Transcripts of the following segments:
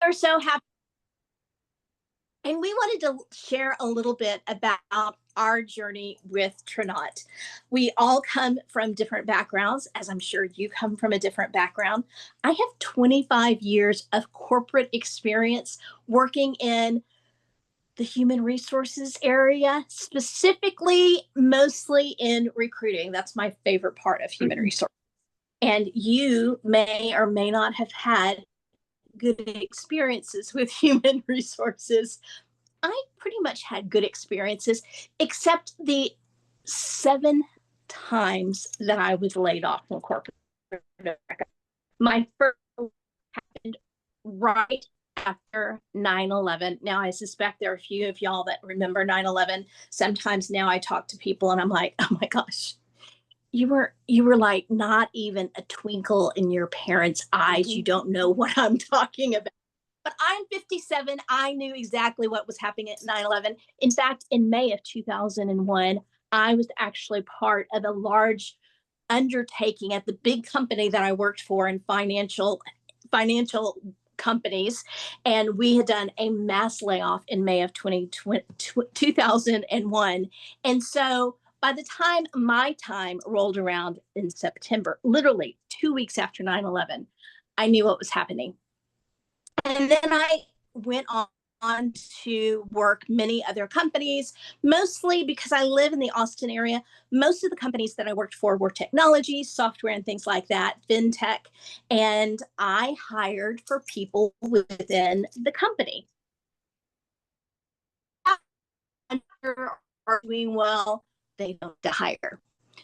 are so happy. And we wanted to share a little bit about our journey with Trinot. We all come from different backgrounds, as I'm sure you come from a different background. I have 25 years of corporate experience working in the human resources area, specifically, mostly in recruiting. That's my favorite part of human resources. And you may or may not have had good experiences with human resources. I pretty much had good experiences, except the 7 times that I was laid off from corporate America. My first happened right after 9/11. Now, I suspect there are a few of y'all that remember 9/11. Sometimes now I talk to people and I'm like, oh my gosh, you were like not even a twinkle in your parents' eyes. You don't know what I'm talking about. But I'm 57. I knew exactly what was happening at 9/11. In fact, in May of 2001, I was actually part of a large undertaking at the big company that I worked for in financial companies. And we had done a mass layoff in May of 2001. And so by the time my time rolled around in September, literally 2 weeks after 9/11, I knew what was happening. And then I went on to work many other companies, mostly because I live in the Austin area. Most of the companies that I worked for were technology, software, and things like that, fintech. And I hired for people within the company. Are doing well, they don't hire.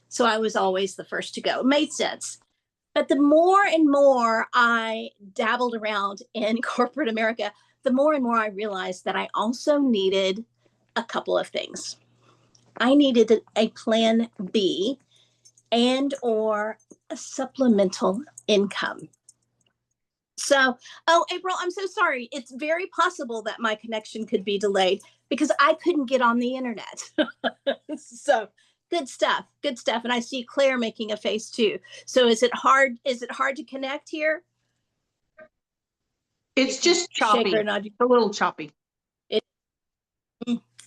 So I was always the first to go. It made sense. But the more and more I dabbled around in corporate America, the more and more I realized that I also needed a couple of things. I needed a plan B and or a supplemental income. So, oh, April, I'm so sorry. It's very possible that my connection could be delayed because I couldn't get on the internet. So good stuff. Good stuff. And I see Claire making a face too. So is it hard? Is it hard to connect here? It's just choppy. A little choppy.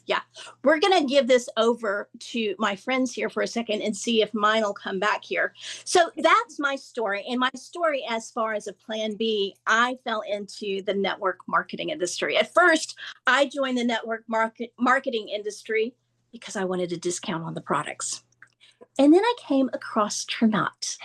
Yeah, we're going to give this over to my friends here for a second and see if mine will come back here. So that's my story. And my story, as far as a plan B, I fell into the network marketing industry. At first, I joined the network marketing industry because I wanted a discount on the products. And then I came across Trinot.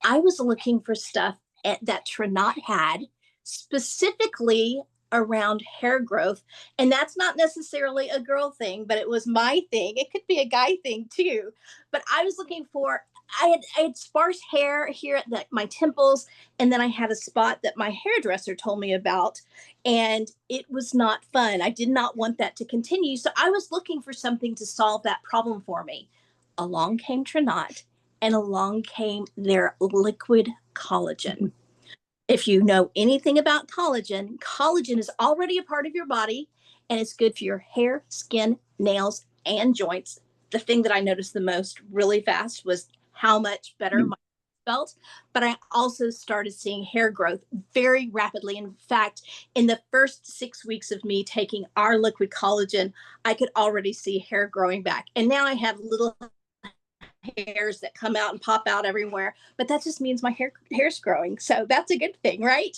I was looking for stuff that Trinot had, specifically around hair growth. And that's not necessarily a girl thing, but it was my thing. It could be a guy thing too. But I was looking for, I had sparse hair here at my temples. And then I had a spot that my hairdresser told me about. And it was not fun. I did not want that to continue. So I was looking for something to solve that problem for me. Along came Trinot, and along came their liquid collagen. If you know anything about collagen, collagen is already a part of your body and it's good for your hair, skin, nails, and joints. The thing that I noticed the most really fast was how much better my felt, but I also started seeing hair growth very rapidly. In fact, in the first 6 weeks of me taking our liquid collagen, I could already see hair growing back. And now I have little hairs that come out and pop out everywhere, but that just means my hair's growing. So that's a good thing, right?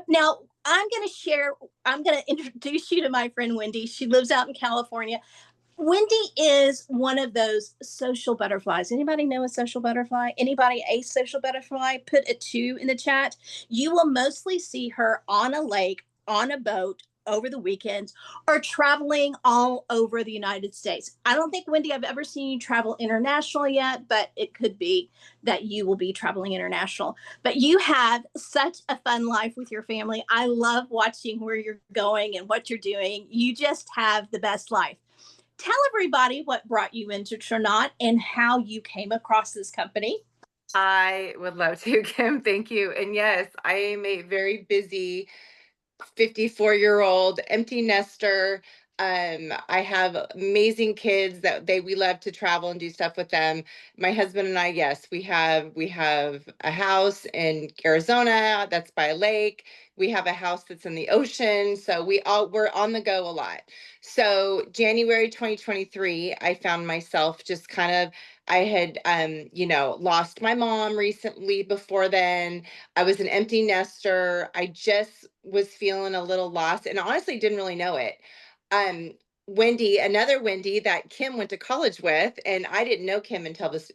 Now I'm going to introduce you to my friend Wendy. She lives out in California. Wendy is one of those social butterflies. Anybody know a social butterfly? Anybody a social butterfly? Put a 2 in the chat. You will mostly see her on a lake, on a boat, over the weekends, or traveling all over the United States. I don't think, Wendy, I've ever seen you travel international yet, but it could be that you will be traveling international. But you have such a fun life with your family. I love watching where you're going and what you're doing. You just have the best life. Tell everybody what brought you into Trinot and how you came across this company. I would love to, Kim. Thank you. And yes, I am a very busy 54-year-old empty nester. I have amazing kids that we love to travel and do stuff with them. My husband and I, yes, we have a house in Arizona that's by a lake. We have a house that's in the ocean. So we're on the go a lot. So January 2023, I found myself just kind of, I had, lost my mom recently. Before then, I was an empty nester. I just was feeling a little lost and honestly didn't really know it. um Wendy, another Wendy that Kim went to college with, and I didn't know Kim until this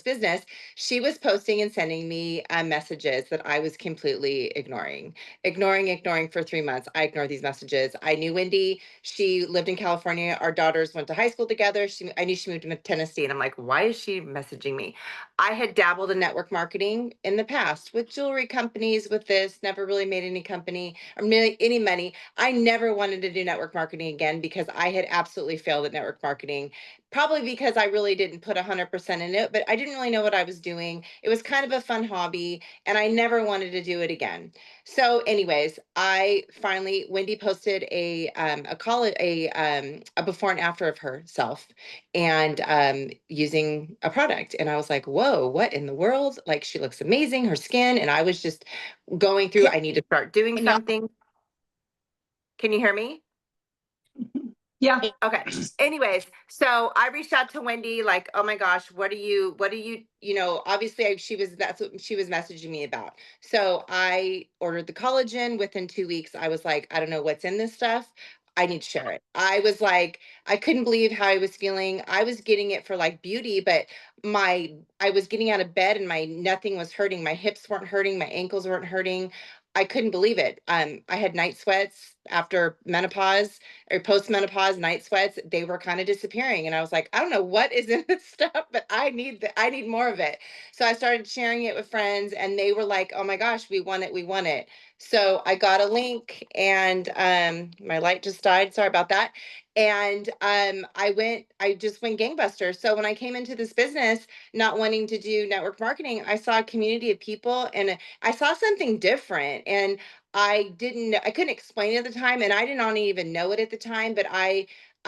business. She was posting and sending me messages that I was completely ignoring for 3 months. I ignored these messages. I knew Wendy. She lived in California. Our daughters went to high school together. I knew she moved to Tennessee, and I'm like, why is she messaging me? I had dabbled in network marketing in the past with jewelry companies. With this, never really made any company or any money. I never wanted to do network marketing again because I had absolutely failed at network marketing, probably because I really didn't put 100% in it, but I didn't really know what I was doing. It was kind of a fun hobby and I never wanted to do it again. So anyways, Wendy posted a before and after of herself and using a product. And I was like, whoa, what in the world? Like, she looks amazing, her skin. And I was just going through, I need to start doing something. Can you hear me? Yeah. Okay. Anyways, so I reached out to Wendy, like, oh my gosh, what are you, obviously that's what she was messaging me about. So I ordered the collagen. Within 2 weeks, I was like, I don't know what's in this stuff. I need to share it. I was like, I couldn't believe how I was feeling. I was getting it for like beauty, but I was getting out of bed and nothing was hurting. My hips weren't hurting. My ankles weren't hurting. I couldn't believe it. I had night sweats after menopause or post-menopause. Night sweats, they were kind of disappearing. And I was like, I don't know what is in this stuff, but I need more of it. So I started sharing it with friends and they were like, oh my gosh, we want it. So I got a link and my light just died. Sorry about that. And I just went gangbusters. So when I came into this business, not wanting to do network marketing, I saw a community of people and I saw something different. And I couldn't explain it at the time, and I didn't even know it at the time, but I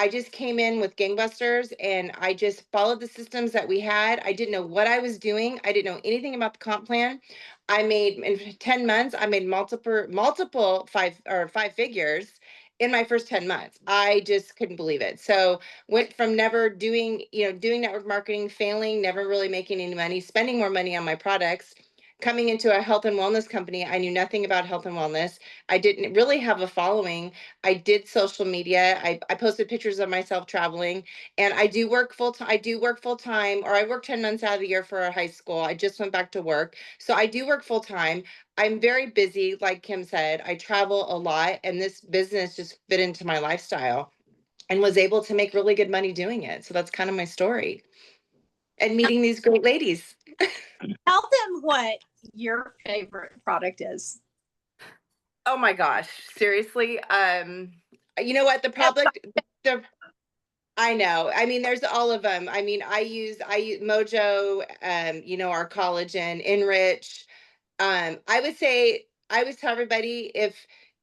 just came in with gangbusters and I just followed the systems that we had. I didn't know what I was doing. I didn't know anything about the comp plan. In 10 months, I made multiple five figures in my first 10 months. I just couldn't believe it. So went from never doing network marketing, failing, never really making any money, spending more money on my products, coming into a health and wellness company. I knew nothing about health and wellness. I didn't really have a following. I did social media. I posted pictures of myself traveling, and I do work full time. Or I work 10 months out of the year for a high school. I just went back to work. So I do work full time. I'm very busy. Like Kim said, I travel a lot, and this business just fit into my lifestyle and was able to make really good money doing it. So that's kind of my story and meeting these great ladies. Tell them what your favorite product is. Oh my gosh, seriously. You know what? I know. I mean, there's all of them. I mean, I use Mojo, our collagen, Enrich. I would say, I always tell everybody,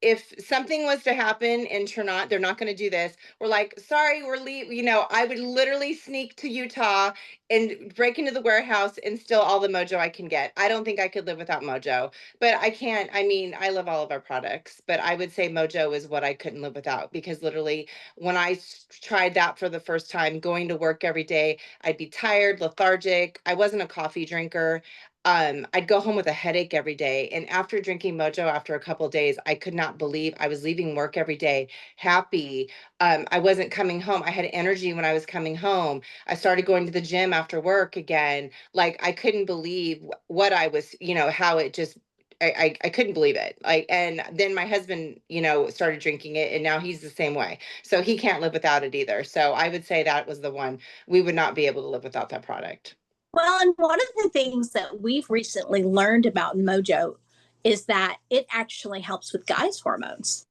if something was to happen and they're not going to do this. We're like, sorry, we're leaving. I would literally sneak to Utah and break into the warehouse and steal all the Mojo I can get. I don't think I could live without Mojo, but I can't. I mean, I love all of our products, but I would say Mojo is what I couldn't live without, because literally when I tried that for the first time, going to work every day, I'd be tired, lethargic. I wasn't a coffee drinker. I'd go home with a headache every day. And after drinking Mojo, after a couple of days, I could not believe I was leaving work every day happy. I wasn't coming home. I had energy when I was coming home. I started going to the gym after work again. Like, I couldn't believe what I was, how it just, I couldn't believe it. And then my husband, started drinking it, and now he's the same way. So he can't live without it either. So I would say that was the one. We would not be able to live without that product. Well, and one of the things that we've recently learned about Mojo is that it actually helps with guys' hormones.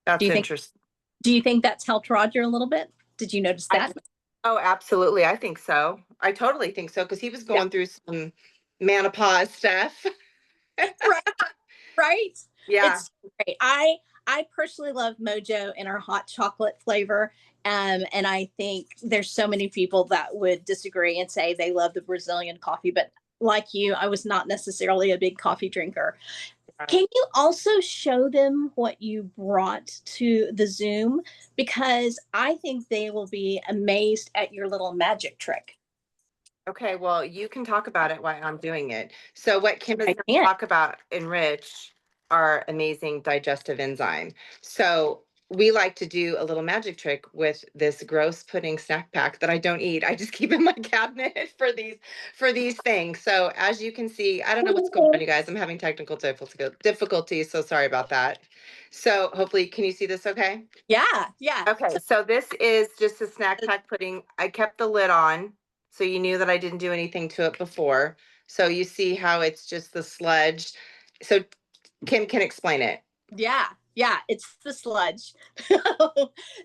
That's interesting. Do you think that's helped Roger a little bit? Did you notice that? Oh, absolutely. I think so. I totally think so, because he was going through some menopause stuff. Right. Yeah. It's great. I personally love Mojo and our hot chocolate flavor. And I think there's so many people that would disagree and say they love the Brazilian coffee, but like you, I was not necessarily a big coffee drinker. Can you also show them what you brought to the Zoom? Because I think they will be amazed at your little magic trick. Okay, well, you can talk about it while I'm doing it. So what Kim is I going to can't. talk about enrich our amazing digestive enzyme. So we like to do a little magic trick with this gross pudding snack pack that I don't eat. I just keep in my cabinet for these things. So as you can see, I don't know what's going on, you guys. I'm having technical difficulties, so sorry about that. So hopefully, can you see this okay? Yeah, yeah. Okay, so this is just a snack pack pudding. I kept the lid on, so you knew that I didn't do anything to it before. So you see how it's just the sludge. So Kim can explain it. Yeah, it's the sludge.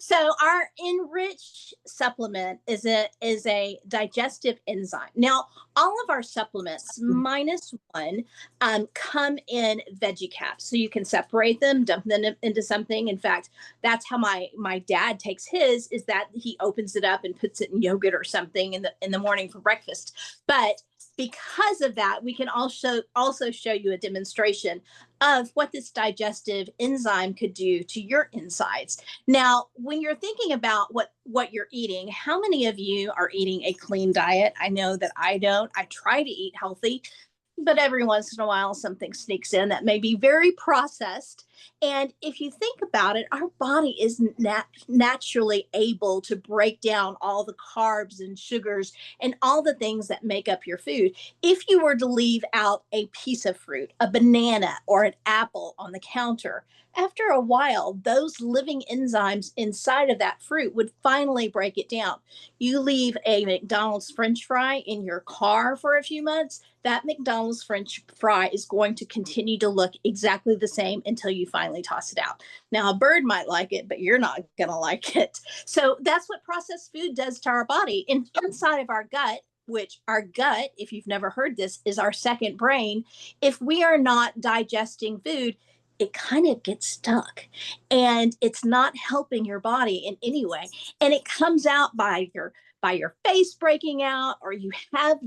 So our enriched supplement is a digestive enzyme. Now, all of our supplements minus one come in veggie caps, so you can separate them, dump them into something. In fact, that's how my dad takes his, is that he opens it up and puts it in yogurt or something in the morning for breakfast. But because of that, we can also show you a demonstration of what this digestive enzyme could do to your insides. Now, when you're thinking about what you're eating, how many of you are eating a clean diet? I know that I don't. I try to eat healthy, but every once in a while something sneaks in that may be very processed. And if you think about it, our body is naturally able to break down all the carbs and sugars and all the things that make up your food. If you were to leave out a piece of fruit, a banana or an apple on the counter, after a while, those living enzymes inside of that fruit would finally break it down. You leave a McDonald's French fry in your car for a few months, that McDonald's French fry is going to continue to look exactly the same until you finally toss it out. Now, a bird might like it, but you're not going to like it. So that's what processed food does to our body. And inside of our gut, which our gut, if you've never heard this, is our second brain. If we are not digesting food, it kind of gets stuck and it's not helping your body in any way. And it comes out by your face breaking out, or you have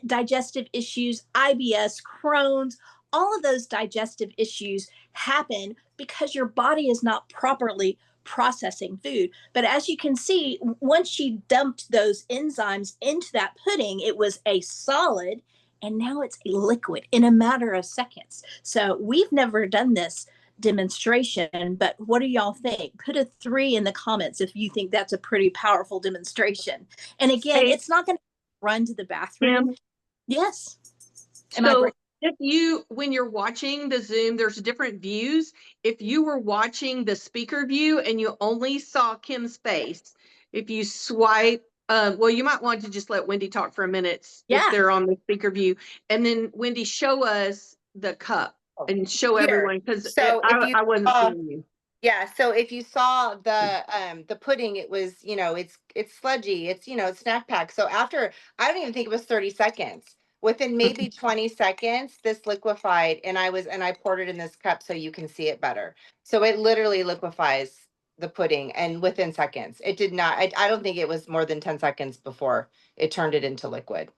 digestive issues, IBS, Crohn's, all of those digestive issues happen because your body is not properly processing food. But as you can see, once she dumped those enzymes into that pudding, it was a solid, and now it's a liquid in a matter of seconds. So we've never done this demonstration, but what do y'all think? Put a 3 in the comments if you think that's a pretty powerful demonstration. And again, Hey, it's not going to run to the bathroom. Kim, Yes. so when you're watching the Zoom, there's different views. If you were watching the speaker view and you only saw Kim's face, if you swipe, well, you might want to just let Wendy talk for a minute if they're on the speaker view. And then Wendy, show us the cup and show Here. everyone, because So I wasn't seeing you. Yeah, so if you saw the pudding, it was, it's sludgy, it's, snack pack. So after, I don't even think it was 30 seconds. Within maybe 20 seconds, this liquefied, and I poured it in this cup so you can see it better. So it literally liquefies the pudding, and within seconds. It did not, I don't think it was more than 10 seconds before it turned it into liquid.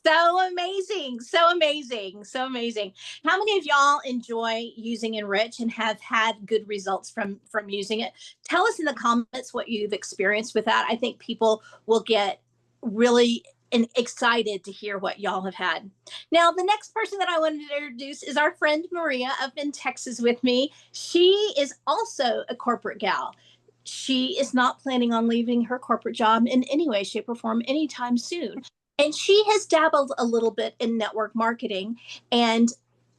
So amazing. So amazing. So amazing. How many of y'all enjoy using Enrich and have had good results from using it? Tell us in the comments what you've experienced with that. I think people will get really excited to hear what y'all have had. Now, the next person that I wanted to introduce is our friend Maria up in Texas with me. She is also a corporate gal. She is not planning on leaving her corporate job in any way, shape, or form anytime soon. And she has dabbled a little bit in network marketing. And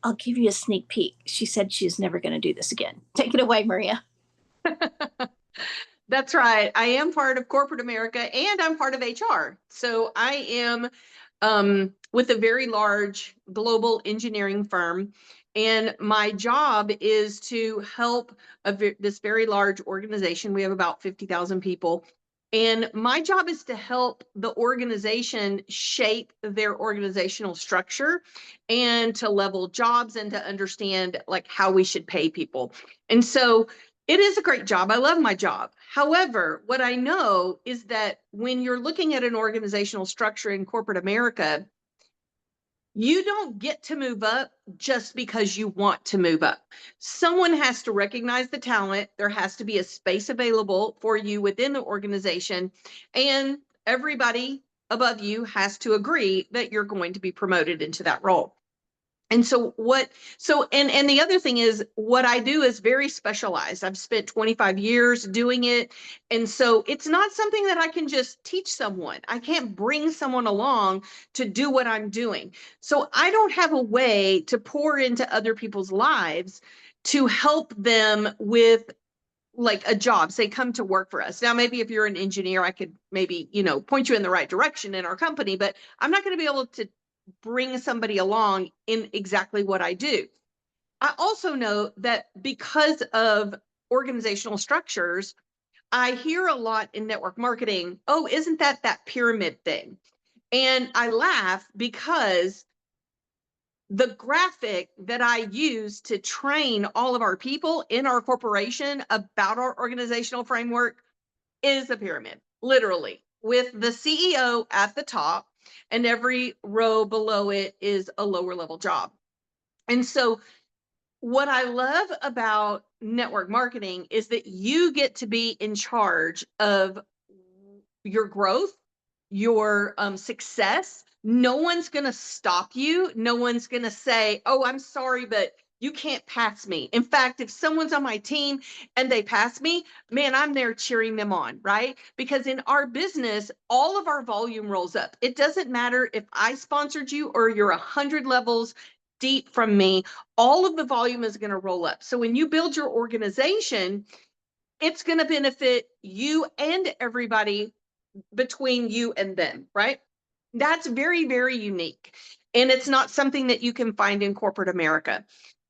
I'll give you a sneak peek. She said she's never going to do this again. Take it away, Maria. That's right. I am part of corporate America and I'm part of HR. So I am with a very large global engineering firm. And my job is to help this very large organization. We have about 50,000 people And my job is to help the organization shape their organizational structure and to level jobs and to understand like how we should pay people. And so it is a great job. I love my job. However, what I know is that when you're looking at an organizational structure in corporate America, you don't get to move up just because you want to move up. Someone has to recognize the talent. There has to be a space available for you within the organization. And everybody above you has to agree that you're going to be promoted into that role. And so and the other thing is what I do is very specialized. I've spent 25 years doing it. And so it's not something that I can just teach someone. I can't bring someone along to do what I'm doing. So I don't have a way to pour into other people's lives to help them with like a job, say come to work for us. Now, maybe if you're an engineer, I could maybe, point you in the right direction in our company, but I'm not going to be able to bring somebody along in exactly what I do. I also know that because of organizational structures, I hear a lot in network marketing, oh, isn't that pyramid thing? And I laugh because the graphic that I use to train all of our people in our corporation about our organizational framework is a pyramid, literally, with the CEO at the top and every row below it is a lower level job. And so what I love about network marketing is that you get to be in charge of your growth, your success. No one's going to stop you. No one's going to say, oh, I'm sorry, but you can't pass me. In fact, if someone's on my team and they pass me, man, I'm there cheering them on, right? Because in our business, all of our volume rolls up. It doesn't matter if I sponsored you or you're 100 levels deep from me, all of the volume is going to roll up. So when you build your organization, it's going to benefit you and everybody between you and them, right? That's very, very unique. And it's not something that you can find in corporate America.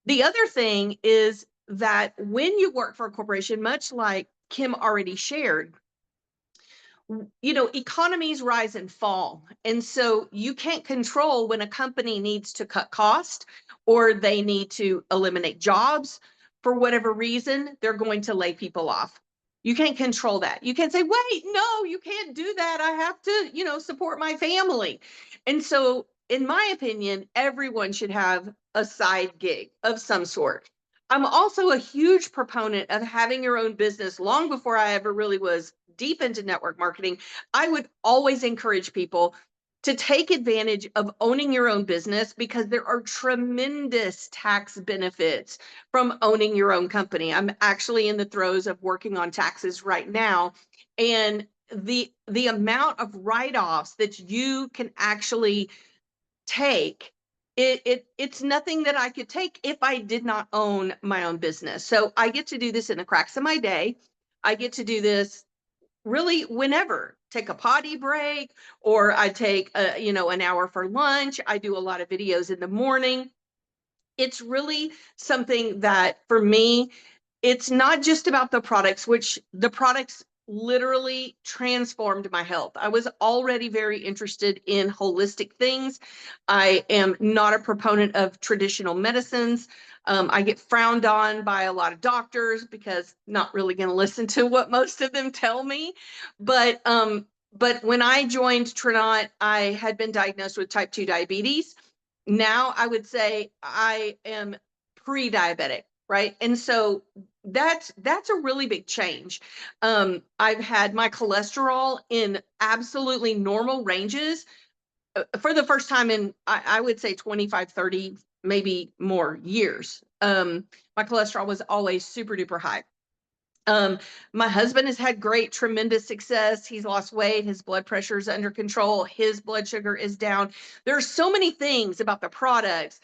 The other thing is that when you work for a corporation, much like Kim already shared, economies rise and fall. And so you can't control when a company needs to cut cost or they need to eliminate jobs. For whatever reason, they're going to lay people off. You can't control that. You can't say, wait, no, you can't do that. I have to, support my family. And so, in my opinion, everyone should have a side gig of some sort. I'm also a huge proponent of having your own business. Long before I ever really was deep into network marketing, I would always encourage people to take advantage of owning your own business because there are tremendous tax benefits from owning your own company. I'm actually in the throes of working on taxes right now, and the amount of write-offs that you can actually take, it's nothing that I could take if I did not own my own business. So I get to do this in the cracks of my day. I get to do this really whenever, take a potty break, or I take an hour for lunch. I do a lot of videos in the morning. It's really something that for me, it's not just about the products, which the products literally transformed my health. I was already very interested in holistic things. I am not a proponent of traditional medicines. I get frowned on by a lot of doctors because not really going to listen to what most of them tell me. But when I joined Trinot, I had been diagnosed with type 2 diabetes. Now I would say I am pre-diabetic, right? And so that's a really big change. I've had my cholesterol in absolutely normal ranges for the first time in, I would say 25, 30, maybe more years. My cholesterol was always super duper high. My husband has had great, tremendous success. He's lost weight. His blood pressure is under control. His blood sugar is down. There's so many things about the products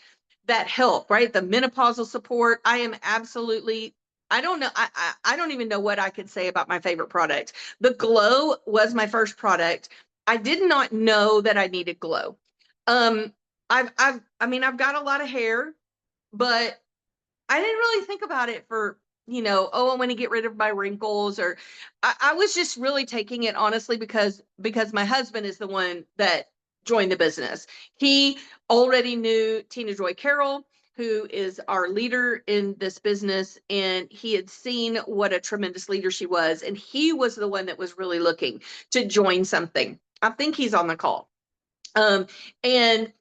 that help, right? The menopausal support. I am absolutely, I don't know. I don't even know what I could say about my favorite product. The Glow was my first product. I did not know that I needed Glow. I've got a lot of hair, but I didn't really think about it for oh, I want to get rid of my wrinkles, or I was just really taking it honestly because my husband is the one that joined the business. He already knew Tina Joy Carroll, who is our leader in this business, and he had seen what a tremendous leader she was, and he was the one that was really looking to join something. I think he's on the call. And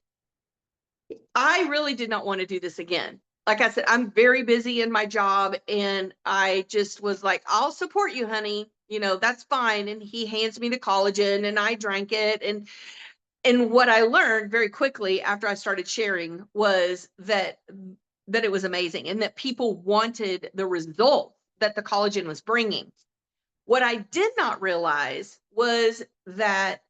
I really did not want to do this again. Like I said, I'm very busy in my job, and I just was like, I'll support you, honey. That's fine. And he hands me the collagen, and I drank it. And what I learned very quickly after I started sharing was that it was amazing, and that people wanted the result that the collagen was bringing. What I did not realize was that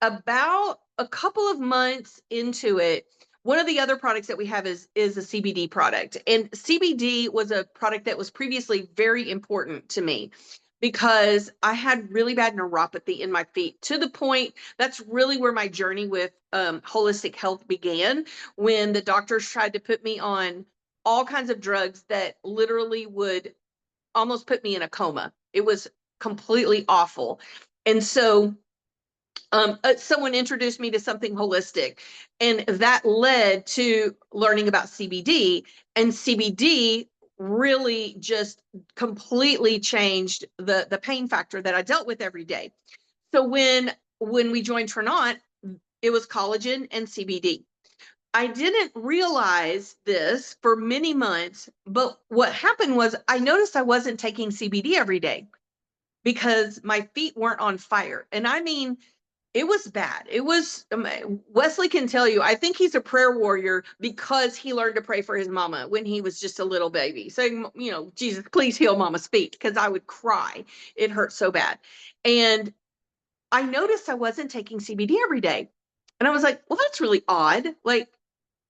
about a couple of months into it, one of the other products that we have is a CBD product. And CBD was a product that was previously very important to me because I had really bad neuropathy in my feet, to the point that's really where my journey with holistic health began, when the doctors tried to put me on all kinds of drugs that literally would almost put me in a coma. It was completely awful. And so someone introduced me to something holistic, and that led to learning about CBD. And CBD really just completely changed the pain factor that I dealt with every day. So when we joined Trinont, it was collagen and CBD. I didn't realize this for many months, but what happened was I noticed I wasn't taking CBD every day because my feet weren't on fire. And I mean, it was bad. It was, Wesley can tell you, I think he's a prayer warrior because he learned to pray for his mama when he was just a little baby, saying, Jesus, please heal mama's feet, because I would cry. It hurt so bad. And I noticed I wasn't taking CBD every day. And I was like, well, that's really odd. Like,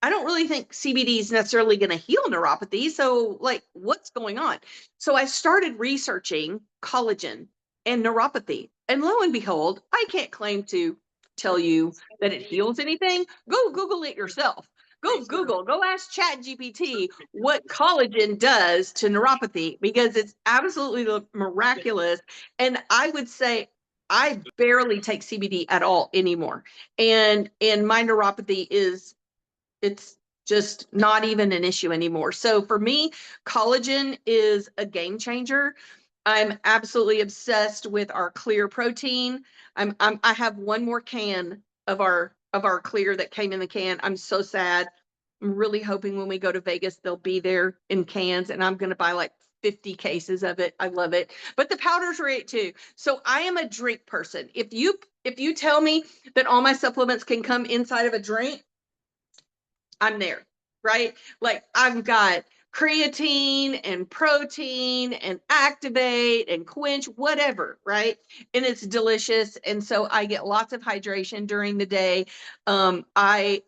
I don't really think CBD is necessarily going to heal neuropathy. So, like, what's going on? So I started researching collagen and neuropathy. And lo and behold, I can't claim to tell you that it heals anything. Go Google it yourself. Go ask ChatGPT what collagen does to neuropathy, because it's absolutely miraculous. And I would say I barely take CBD at all anymore. And my neuropathy it's just not even an issue anymore. So for me, collagen is a game changer. I'm absolutely obsessed with our clear protein. I have one more can of our clear that came in the can. I'm so sad. I'm really hoping when we go to Vegas, they'll be there in cans, and I'm going to buy like 50 cases of it. I love it. But the powder's great too. So I am a drink person. If you tell me that all my supplements can come inside of a drink, I'm there, right? Like, I've got creatine and protein and activate and quench, whatever, right? And it's delicious. And so I get lots of hydration during the day. I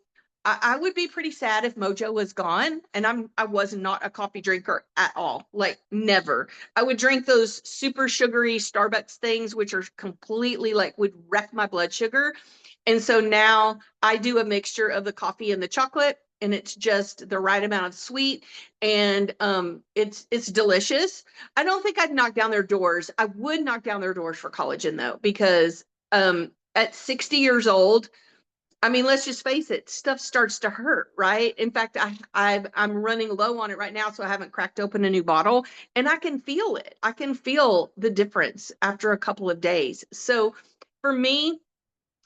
would be pretty sad if Mojo was gone, and I was not a coffee drinker at all, like never. I would drink those super sugary Starbucks things, which are completely like would wreck my blood sugar. And so now I do a mixture of the coffee and the chocolate, and it's just the right amount of sweet, and it's delicious. I don't think I'd knock down their doors. I would knock down their doors for collagen though, because at 60 years old, I mean, let's just face it, stuff starts to hurt, right? In fact, I'm running low on it right now, so I haven't cracked open a new bottle, and I can feel it. I can feel the difference after a couple of days. So for me,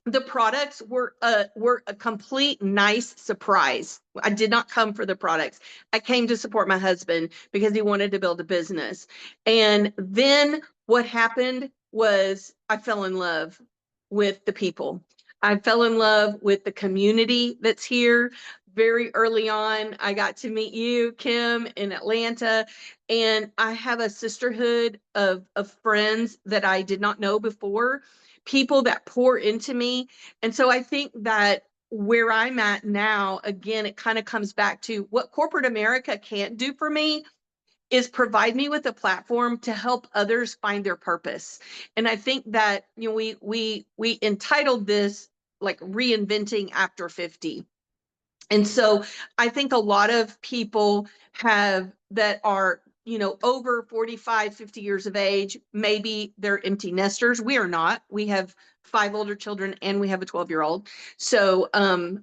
the products were a complete nice surprise. I did not come for the products. I came to support my husband because he wanted to build a business. And then what happened was I fell in love with the people. I fell in love with the community that's here. Very early on, I got to meet you, Kim, in Atlanta, and I have a sisterhood of friends that I did not know before, people that pour into me. And so I think that where I'm at now, again, it kind of comes back to what corporate America can't do for me is provide me with a platform to help others find their purpose. And I think that, we entitled this like Reinventing After 50. And so I think a lot of people that are over 45, 50 years of age. Maybe they're empty nesters. We are not. We have 5 older children and we have a 12-year-old. So,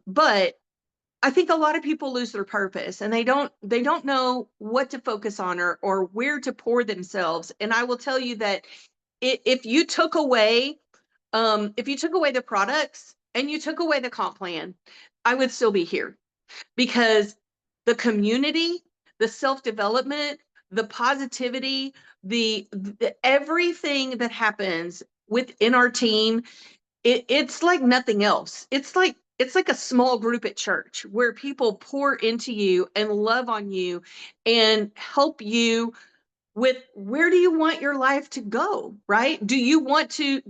but I think a lot of people lose their purpose and they don't know what to focus on or where to pour themselves. And I will tell you that if you took away the products and you took away the comp plan, I would still be here, because the community, the self-development, the positivity, the everything that happens within our team, it's like nothing else. It's like a small group at church where people pour into you and love on you and help you with where do you want your life to go, right? Do you want to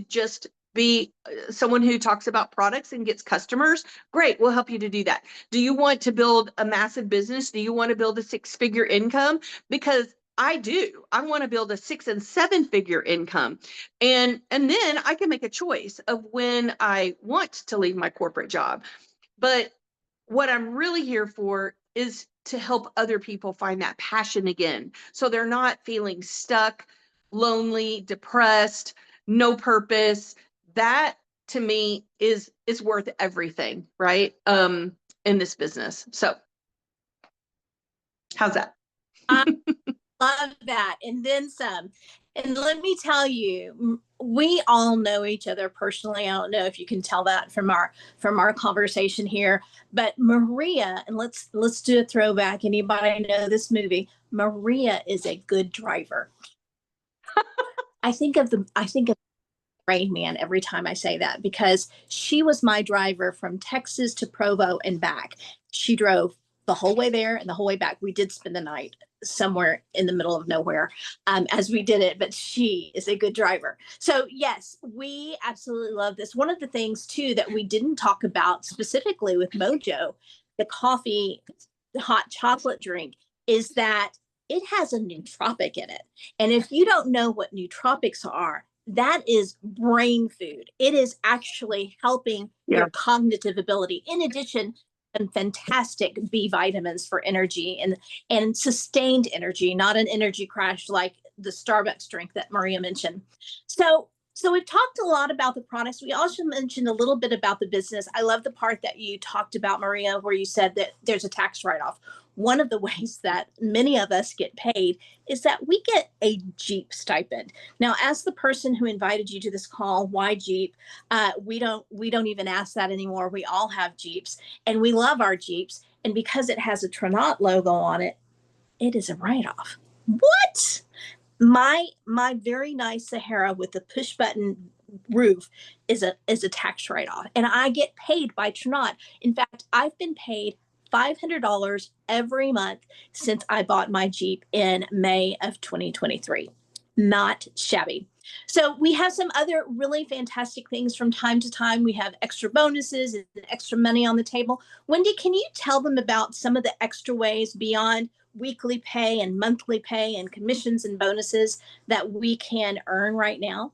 just be someone who talks about products and gets customers? Great, we'll help you to do that. Do you want to build a massive business? Do you want to build a 6-figure income? Because I do. I want to build a 6- and 7-figure income. And then I can make a choice of when I want to leave my corporate job. But what I'm really here for is to help other people find that passion again. So they're not feeling stuck, lonely, depressed, no purpose. That to me is worth everything, right? In this business. So how's that? I love that. And then some. And let me tell you, we all know each other personally. I don't know if you can tell that from our conversation here, but Maria, and let's do a throwback. Anybody know this movie? Maria is a good driver. I think of Rain Man every time I say that, because she was my driver from Texas to Provo and back. She drove the whole way there and the whole way back. We did spend the night somewhere in the middle of nowhere as we did it, but she is a good driver. So yes, we absolutely love this. One of the things too that we didn't talk about specifically with Mojo, the coffee, the hot chocolate drink, is that it has a nootropic in it. And if you don't know what nootropics are, that is brain food. It is actually helping your cognitive ability. In addition, and fantastic B vitamins for energy and sustained energy, not an energy crash like the Starbucks drink that Maria mentioned. So we've talked a lot about the products. We also mentioned a little bit about the business. I love the part that you talked about, Maria, where you said that there's a tax write-off. One of the ways that many of us get paid is that we get a Jeep stipend. Now, as the person who invited you to this call, why Jeep? We don't even ask that anymore. We all have Jeeps and we love our Jeeps. And because it has a Tronat logo on it, it is a write-off. What? My very nice Sahara with the push button roof is a tax write-off, and I get paid by Tronat. In fact, I've been paid $500 every month since I bought my Jeep in May of 2023. Not shabby. So we have some other really fantastic things from time to time. We have extra bonuses and extra money on the table. Wendy, can you tell them about some of the extra ways beyond weekly pay and monthly pay and commissions and bonuses that we can earn right now?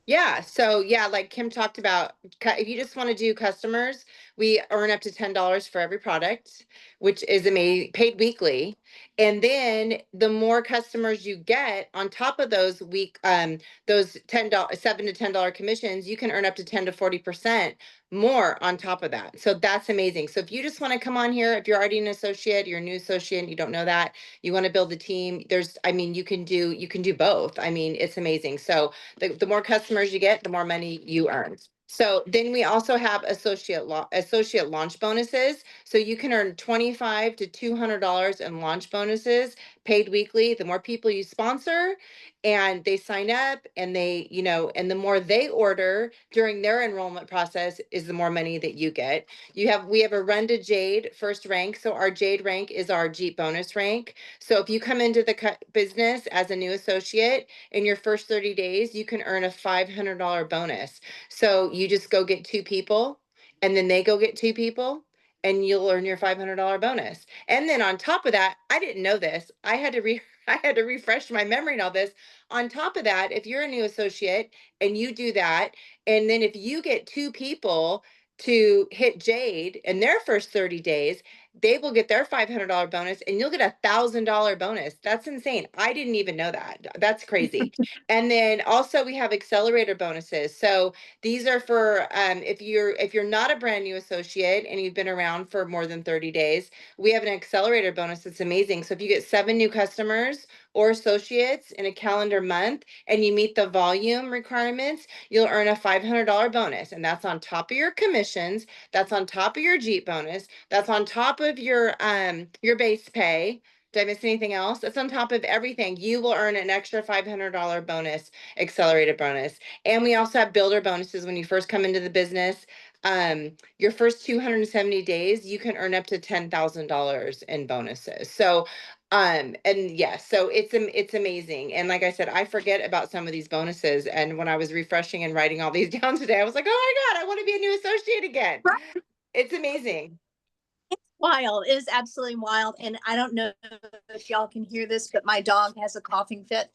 Yeah. So yeah, like Kim talked about, if you just want to do customers, we earn up to $10 for every product, which is amazing, paid weekly. And then the more customers you get on top of those those $7 to $10 commissions, you can earn up to 10 to 40% more on top of that. So that's amazing. So if you just want to come on here, if you're already an associate, you're a new associate, and you don't know that, you want to build a team, you can do both. I mean, it's amazing. So the more customers you get, the more money you earn. So then we also have associate launch bonuses. So you can earn $25 to $200 in launch bonuses paid weekly. The more people you sponsor and they sign up and and the more they order during their enrollment process is the more money that you get. We have a Run to Jade first rank. So our Jade rank is our Jeep bonus rank. So if you come into the business as a new associate in your first 30 days, you can earn a $500 bonus. So you just go get 2 people and then they go get 2 people and you'll earn your $500 bonus. And then on top of that, I didn't know this. I had to refresh my memory and all this. On top of that, if you're a new associate and you do that, and then if you get 2 people to hit Jade in their first 30 days, they will get their $500 bonus and you'll get $1,000 bonus. That's insane. I didn't even know that. That's crazy. And then also we have accelerator bonuses. So these are for if you're not a brand new associate and you've been around for more than 30 days, we have an accelerator bonus that's amazing. So if you get 7 new customers or associates in a calendar month and you meet the volume requirements, you'll earn a $500 bonus. And that's on top of your commissions. That's on top of your Jeep bonus. That's on top of your base pay. Did I miss anything else? That's on top of everything. You will earn an extra $500 bonus, accelerated bonus. And we also have builder bonuses when you first come into the business. Your first 270 days, you can earn up to $10,000 in bonuses. So and yes, so it's amazing. And like I said, I forget about some of these bonuses. And when I was refreshing and writing all these down today, I was like, oh my God, I want to be a new associate again. Right. It's amazing. It's wild. It is absolutely wild. And I don't know if y'all can hear this, but my dog has a coughing fit.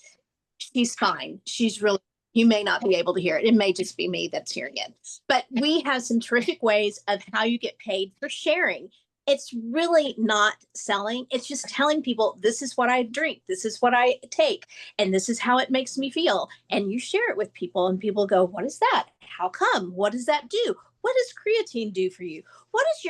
She's fine. She's really, you may not be able to hear it. It may just be me that's hearing it. But we have some terrific ways of how you get paid for sharing. It's really not selling. It's just telling people, this is what I drink, this is what I take, and this is how it makes me feel. And you share it with people, and people go, what is that? How come? What does that do? What does creatine do for you? What does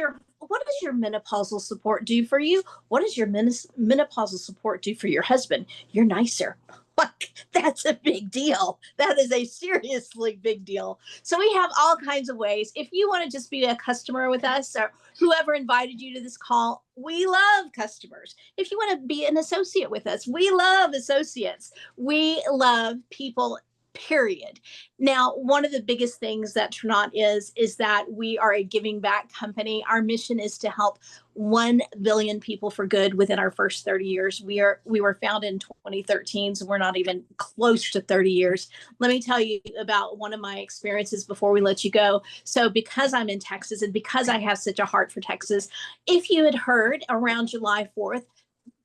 your menopausal support do for you? What does your menopausal support do for your husband? You're nicer. Like, that's a big deal. That is a seriously big deal. So we have all kinds of ways. If you want to just be a customer with us, or whoever invited you to this call, we love customers. If you want to be an associate with us, we love associates. We love people, period. Now, one of the biggest things that Trinot is that we are a giving back company. Our mission is to help 1 billion people for good within our first 30 years. We were founded in 2013, so we're not even close to 30 years. Let me tell you about one of my experiences before we let you go. So because I'm in Texas and because I have such a heart for Texas, if you had heard around July 4th,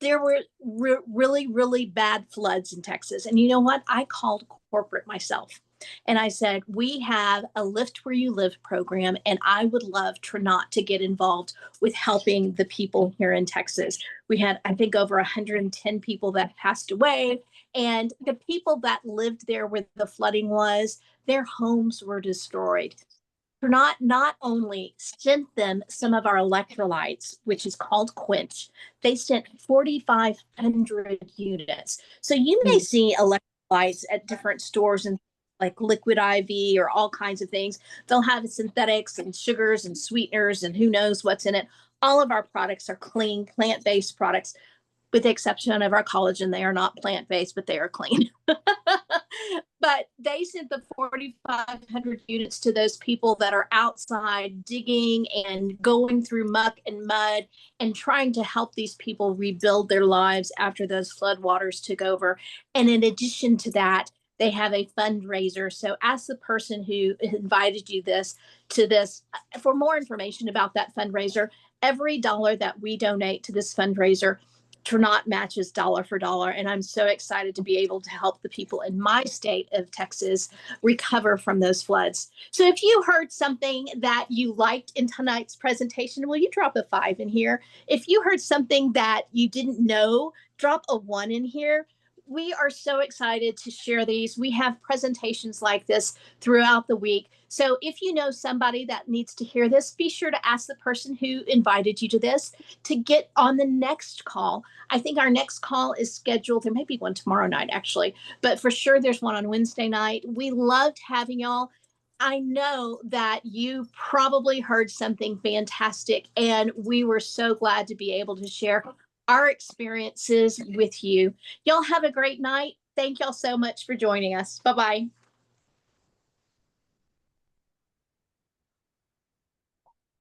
there were really, really bad floods in Texas. And you know what? I called corporate myself. And I said, we have a Lift Where You Live program, and I would love Trinot to get involved with helping the people here in Texas. We had, I think, over 110 people that passed away. And the people that lived there where the flooding was, their homes were destroyed. Not only sent them some of our electrolytes, which is called Quench, they sent 4,500 units. So you may see electrolytes at different stores and like Liquid IV or all kinds of things. They'll have synthetics and sugars and sweeteners and who knows what's in it. All of our products are clean, plant-based products, with the exception of our collagen. They are not plant-based, but they are clean. But they sent the 4,500 units to those people that are outside digging and going through muck and mud and trying to help these people rebuild their lives after those floodwaters took over. And in addition to that, they have a fundraiser. So ask the person who invited you to this for more information about that fundraiser. Every dollar that we donate to this fundraiser, Trinot matches dollar for dollar. And I'm so excited to be able to help the people in my state of Texas recover from those floods. So if you heard something that you liked in tonight's presentation, will you drop a 5 in here? If you heard something that you didn't know, drop a 1 in here. We are so excited to share these. We have presentations like this throughout the week. So if you know somebody that needs to hear this, be sure to ask the person who invited you to this to get on the next call. I think our next call is scheduled. There may be one tomorrow night, actually, but for sure there's one on Wednesday night. We loved having y'all. I know that you probably heard something fantastic, and we were so glad to be able to share our experiences with you. Y'all have a great night. Thank y'all so much for joining us. Bye-bye.